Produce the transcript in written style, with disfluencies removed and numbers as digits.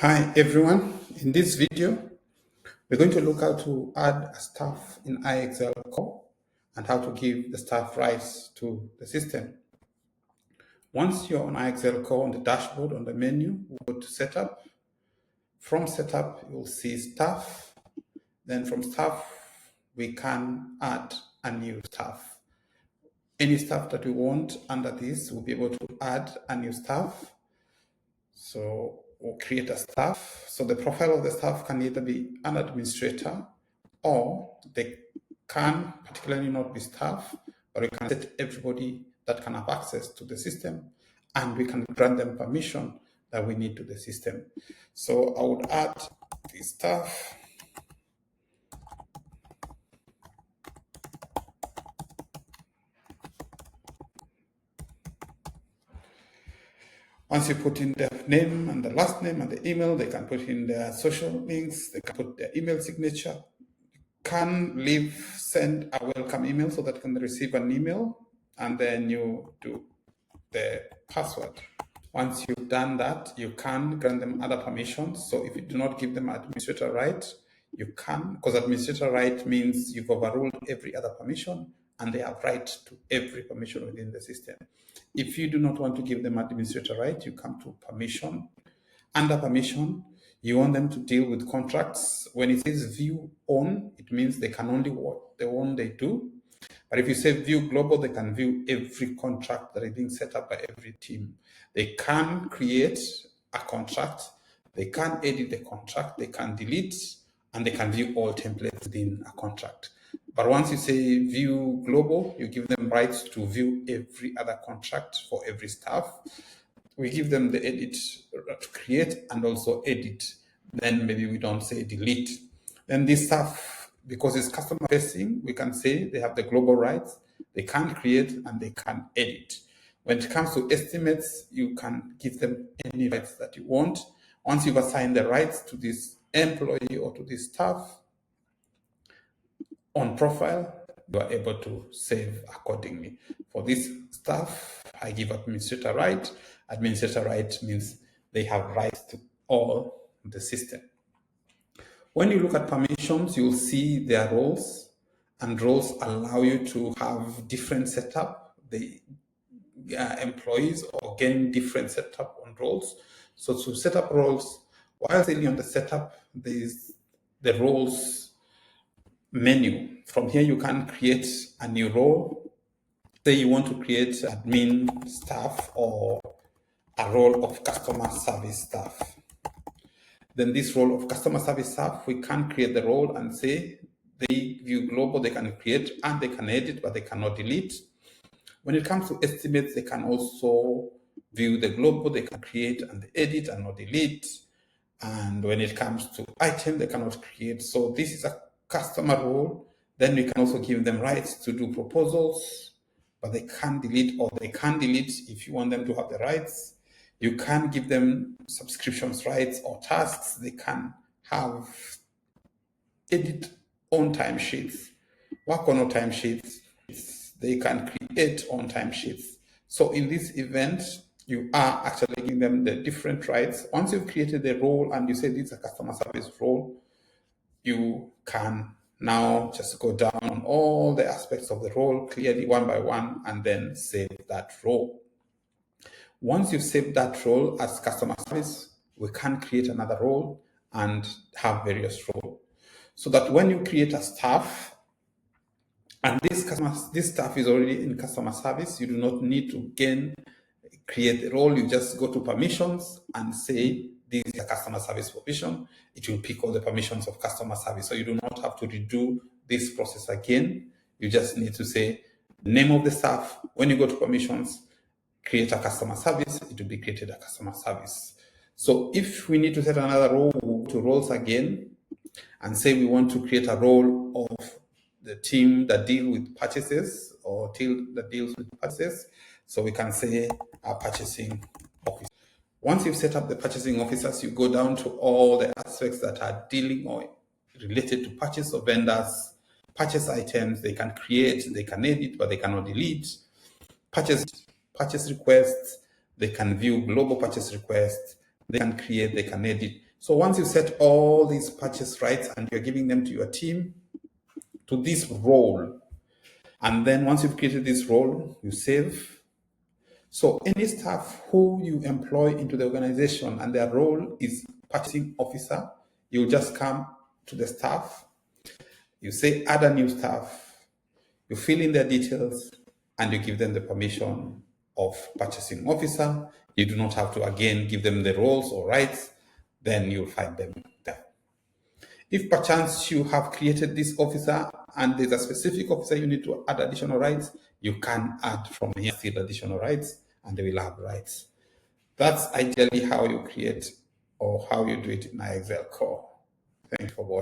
Hi everyone, in this video we're going to look how to add a staff in IXL core and how to give the staff rights to the system. Once you're on IXL core on the dashboard on the menu, we'll go to setup. From setup you'll see staff, then from staff we can add a new staff. Any staff that we want under this, we'll be able to add a new staff. So we'll create a staff. So the profile of the staff can either be an administrator or they can particularly not be staff, but we can set everybody that can have access to the system and we can grant them permission that we need to the system. So I would add the staff. Once you put in their name and the last name and the email, they can put in their social links, they can put their email signature, can send a welcome email so that they can receive an email, and then you do the password. Once you've done that, you can grant them other permissions. So if you do not give them administrator right, you can, because administrator right means you've overruled every other permission and they have right to every permission within the system. If you do not want to give them administrator right, you come to permission. Under permission, you want them to deal with contracts. When it says view on, it means they can only what the one they do. But if you say view global, they can view every contract that is being set up by every team. They can create a contract, they can edit the contract, they can delete, and they can view all templates within a contract. But once you say view global, you give them rights to view every other contract for every staff. We give them the edit to create and also edit. Then maybe we don't say delete. Then this stuff, because it's customer facing, we can say they have the global rights, they can create and they can edit. When it comes to estimates, you can give them any rights that you want. Once you've assigned the rights to this employee or to this staff on profile, you are able to save accordingly. For this staff, I give administrator right. Administrator right means they have rights to all the system. When you look at permissions, you'll see their roles, and roles allow you to have different setup. The employees or getting different setup on roles. So to set up roles, while sitting on the setup, there's the roles menu. From here, you can create a new role. Say you want to create admin staff or a role of customer service staff. Then this role of customer service staff, we can create the role and say they view global, they can create and they can edit, but they cannot delete. When it comes to estimates, they can also view the global, they can create and edit and not delete. And when it comes to item, they cannot create. So this is a customer role. Then we can also give them rights to do proposals, but they can't delete, or they can delete if you want them to have the rights. You can give them subscriptions rights or tasks. They can have edit on timesheets, work on timesheets. They can create on timesheets. So in this event, you are actually giving them the different rights. Once you've created the role and you say this is a customer service role, you can now just go down on all the aspects of the role clearly one by one and then save that role. Once you've saved that role as customer service, we can create another role and have various roles. So that when you create a staff, and this staff is already in customer service, you do not need to again create a role. You just go to permissions and say, this is a customer service permission. It will pick all the permissions of customer service. So you do not have to redo this process again. You just need to say name of the staff. When you go to permissions, create a customer service, it will be created a customer service. So if we need to set another role, we'll go to roles again and say we want to create a role of the team that deal with purchases or team that deals with purchases. So we can say a purchasing officer. Once you've set up the purchasing officers, you go down to all the aspects that are dealing or related to purchase of vendors, purchase items. They can create, they can edit, but they cannot delete. Purchase requests, they can view global purchase requests, they can create, they can edit. So once you set all these purchase rights and you're giving them to your team, to this role, and then once you've created this role, you save. So any staff who you employ into the organization and their role is purchasing officer, you just come to the staff, you say add a new staff, you fill in their details, and you give them the permission of purchasing officer. You do not have to again give them the roles or rights, then you'll find them there. If perchance you have created this officer and there's a specific officer you need to add additional rights, you can add from here still additional rights and they will have rights. That's ideally how you create or how you do it in IXL core. Thank you for watching.